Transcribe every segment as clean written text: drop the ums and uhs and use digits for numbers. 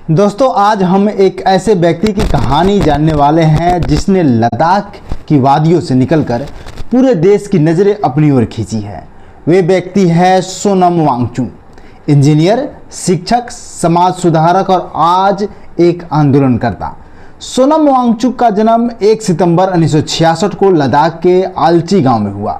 दोस्तों, आज हम एक ऐसे व्यक्ति की कहानी जानने वाले हैं जिसने लद्दाख की वादियों से निकलकर पूरे देश की नज़रें अपनी ओर खींची है। वे व्यक्ति है सोनम वांगचुक, इंजीनियर, शिक्षक, समाज सुधारक और आज एक आंदोलनकर्ता। सोनम वांगचुक का जन्म 1 सितंबर 1966 को लद्दाख के आल्ची गांव में हुआ।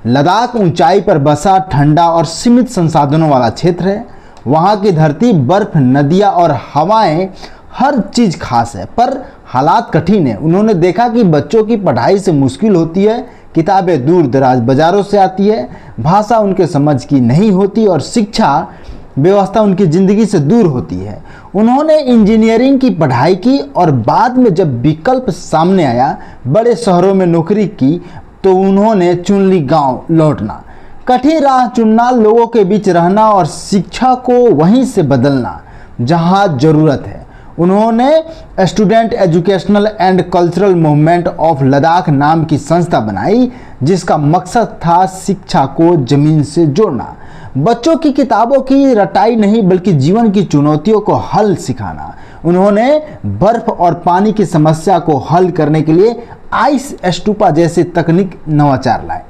लद्दाख ऊंचाई पर बसा ठंडा और सीमित संसाधनों वाला क्षेत्र है। वहाँ की धरती, बर्फ, नदियाँ और हवाएं, हर चीज़ खास है, पर हालात कठिन है। उन्होंने देखा कि बच्चों की पढ़ाई से मुश्किल होती है, किताबें दूर दराज बाज़ारों से आती है, भाषा उनके समझ की नहीं होती और शिक्षा व्यवस्था उनकी ज़िंदगी से दूर होती है। उन्होंने इंजीनियरिंग की पढ़ाई की और बाद में जब विकल्प सामने आया बड़े शहरों में नौकरी की, तो उन्होंने चुन ली गाँव लौटना, कठिन राह चुनना, लोगों के बीच रहना और शिक्षा को वहीं से बदलना जहां ज़रूरत है। उन्होंने student educational and cultural movement of Ladakh नाम की संस्था बनाई, जिसका मकसद था शिक्षा को ज़मीन से जोड़ना, बच्चों की किताबों की रटाई नहीं बल्कि जीवन की चुनौतियों को हल सिखाना। उन्होंने बर्फ और पानी की समस्या को हल करने के लिए आइस स्टूपा जैसी तकनीक नवाचार लाए,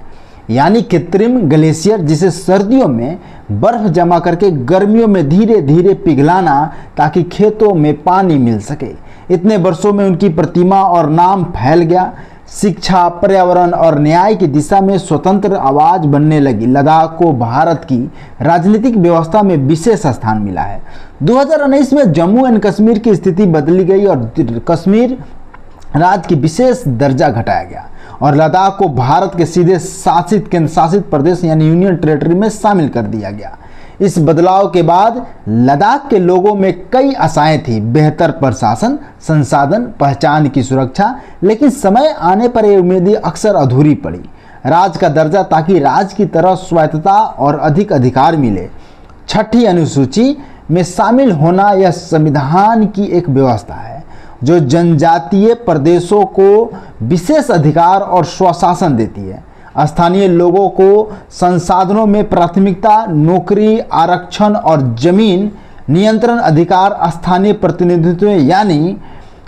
यानी कृत्रिम ग्लेशियर, जिसे सर्दियों में बर्फ जमा करके गर्मियों में धीरे धीरे पिघलाना ताकि खेतों में पानी मिल सके। इतने वर्षों में उनकी प्रतिमा और नाम फैल गया। शिक्षा, पर्यावरण और न्याय की दिशा में स्वतंत्र आवाज बनने लगी। लद्दाख को भारत की राजनीतिक व्यवस्था में विशेष स्थान मिला है। 2019 में जम्मू एंड कश्मीर की स्थिति बदली गई और कश्मीर राज्य की विशेष दर्जा घटाया गया और लद्दाख को भारत के सीधे शासित केंद्र शासित प्रदेश यानी यूनियन टेरिटरी में शामिल कर दिया गया। इस बदलाव के बाद लद्दाख के लोगों में कई आशाएं थी, बेहतर प्रशासन, संसाधन, पहचान की सुरक्षा, लेकिन समय आने पर ये उम्मीदें अक्सर अधूरी पड़ी। राज्य का दर्जा, ताकि राज्य की तरह स्वायत्तता और अधिक अधिकार मिले। छठी अनुसूची में शामिल होना यह संविधान की एक व्यवस्था है जो जनजातीय प्रदेशों को विशेष अधिकार और स्वशासन देती है। स्थानीय लोगों को संसाधनों में प्राथमिकता, नौकरी, आरक्षण और जमीन नियंत्रण अधिकार, स्थानीय प्रतिनिधित्व यानी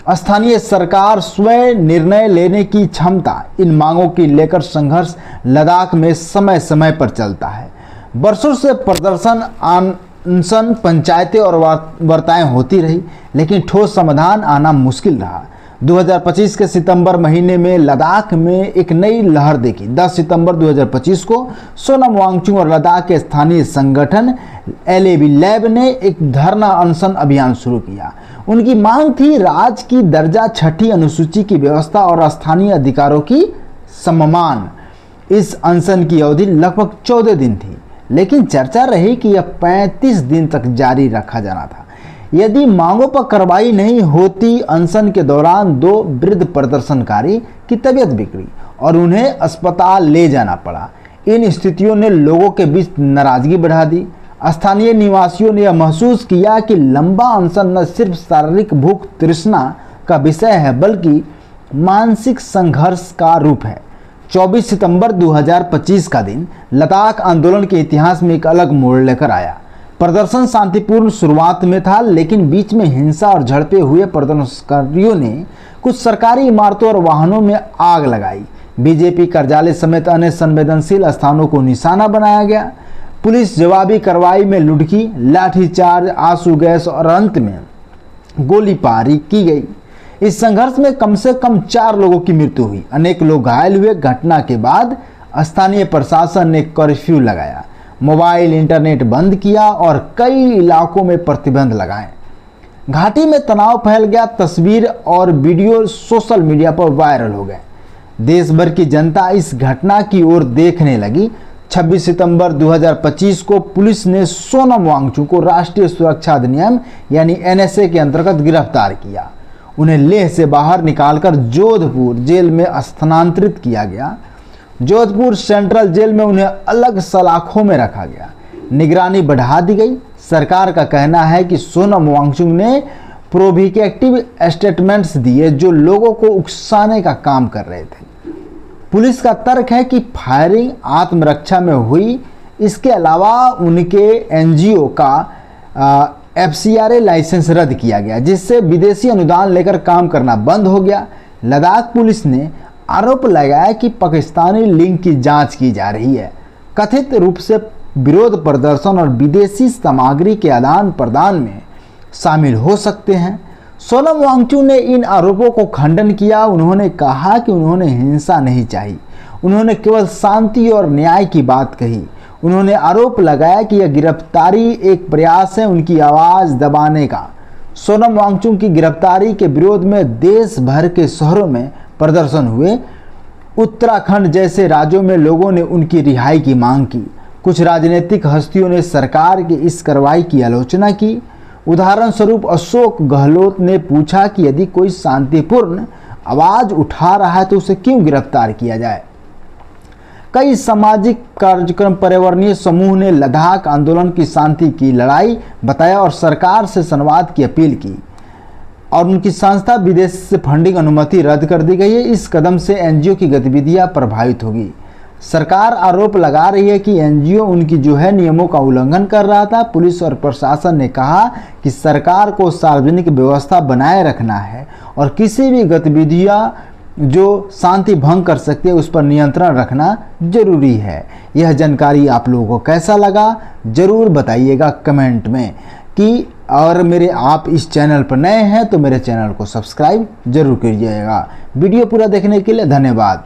स्थानीय सरकार, स्वयं निर्णय लेने की क्षमता, इन मांगों की लेकर संघर्ष लद्दाख में समय समय पर चलता है। वर्षों से प्रदर्शन, अनशन, पंचायतें और वार्ताएं होती रही, लेकिन ठोस समाधान आना मुश्किल रहा। 2025 के सितंबर महीने में लद्दाख में एक नई लहर देखी। 10 सितंबर 2025 को सोनम वांगचुक और लद्दाख के स्थानीय संगठन LAB लैब ने एक धरना अनशन अभियान शुरू किया। उनकी मांग थी राज्य की दर्जा, छठी अनुसूची की व्यवस्था और स्थानीय अधिकारों की सम्मान। इस अनशन की अवधि लगभग 14 दिन थी, लेकिन चर्चा रही कि यह 35 दिन तक जारी रखा जाना था यदि मांगों पर कार्रवाई नहीं होती। अनशन के दौरान 2 वृद्ध प्रदर्शनकारी की तबीयत बिगड़ी और उन्हें अस्पताल ले जाना पड़ा। इन स्थितियों ने लोगों के बीच नाराजगी बढ़ा दी। स्थानीय निवासियों ने यह महसूस किया कि लंबा अनशन न सिर्फ शारीरिक भूख तृष्णा का विषय है बल्कि मानसिक संघर्ष का रूप है। 24 सितंबर 2025 का दिन लद्दाख आंदोलन के इतिहास में एक अलग मोड़ लेकर आया। प्रदर्शन शांतिपूर्ण शुरुआत में था, लेकिन बीच में हिंसा और झड़पें हुए। प्रदर्शनकारियों ने कुछ सरकारी इमारतों और वाहनों में आग लगाई। बीजेपी कार्यालय समेत अन्य संवेदनशील स्थानों को निशाना बनाया गया। पुलिस जवाबी कार्रवाई में लुढ़की, लाठीचार्ज, आंसू गैस और अंत में गोलीबारी की गई। इस संघर्ष में कम से कम 4 लोगों की मृत्यु हुई, अनेक लोग घायल हुए। घटना के बाद स्थानीय प्रशासन ने कर्फ्यू लगाया, मोबाइल इंटरनेट बंद किया और कई इलाकों में प्रतिबंध लगाए। घाटी में तनाव फैल गया। तस्वीर और वीडियो सोशल मीडिया पर वायरल हो गए। देश भर की जनता इस घटना की ओर देखने लगी। 26 सितंबर 2025 को पुलिस ने सोनम वांगचुक को राष्ट्रीय सुरक्षा अधिनियम यानी NSA के अंतर्गत गिरफ्तार किया। उन्हें लेह से बाहर निकालकर जोधपुर जेल में स्थानांतरित किया गया। जोधपुर सेंट्रल जेल में उन्हें अलग सलाखों में रखा गया। निगरानी बढ़ा दी गई। सरकार का कहना है कि सोनम वांगचुक ने प्रोवोकेटिव स्टेटमेंट्स दिए जो लोगों को उकसाने का काम कर रहे थे। पुलिस का तर्क है कि फायरिंग आत्मरक्षा में हुई। इसके अलावा उनके NGO का FCRA लाइसेंस रद्द किया गया, जिससे विदेशी अनुदान लेकर काम करना बंद हो गया। लद्दाख पुलिस ने आरोप लगाया कि पाकिस्तानी लिंक की जांच की जा रही है, कथित रूप से विरोध प्रदर्शन और विदेशी सामग्री के आदान प्रदान में शामिल हो सकते हैं। सोनम वांगचुक ने इन आरोपों को खंडन किया। उन्होंने कहा कि उन्होंने हिंसा नहीं चाही, उन्होंने केवल शांति और न्याय की बात कही। उन्होंने आरोप लगाया कि यह गिरफ्तारी एक प्रयास है उनकी आवाज़ दबाने का। सोनम वांगचुक की गिरफ्तारी के विरोध में देश भर के शहरों में प्रदर्शन हुए। उत्तराखंड जैसे राज्यों में लोगों ने उनकी रिहाई की मांग की। कुछ राजनीतिक हस्तियों ने सरकार की इस कार्रवाई की आलोचना की। उदाहरण स्वरूप अशोक गहलोत ने पूछा कि यदि कोई शांतिपूर्ण आवाज़ उठा रहा है तो उसे क्यों गिरफ्तार किया जाए। कई सामाजिक कार्यक्रम पर्यावरणीय समूह ने लद्दाख आंदोलन की शांति की लड़ाई बताया और सरकार से संवाद की अपील की, और उनकी संस्था विदेश से फंडिंग अनुमति रद्द कर दी गई है। इस कदम से NGO की गतिविधियां प्रभावित होगी। सरकार आरोप लगा रही है कि NGO उनकी नियमों का उल्लंघन कर रहा था। पुलिस और प्रशासन ने कहा कि सरकार को सार्वजनिक व्यवस्था बनाए रखना है और किसी भी गतिविधियां जो शांति भंग कर सकती है उस पर नियंत्रण रखना जरूरी है। यह जानकारी आप लोगों को कैसा लगा जरूर बताइएगा कमेंट में कि, और आप इस चैनल पर नए हैं तो मेरे चैनल को सब्सक्राइब जरूर कीजिएगा। वीडियो पूरा देखने के लिए धन्यवाद।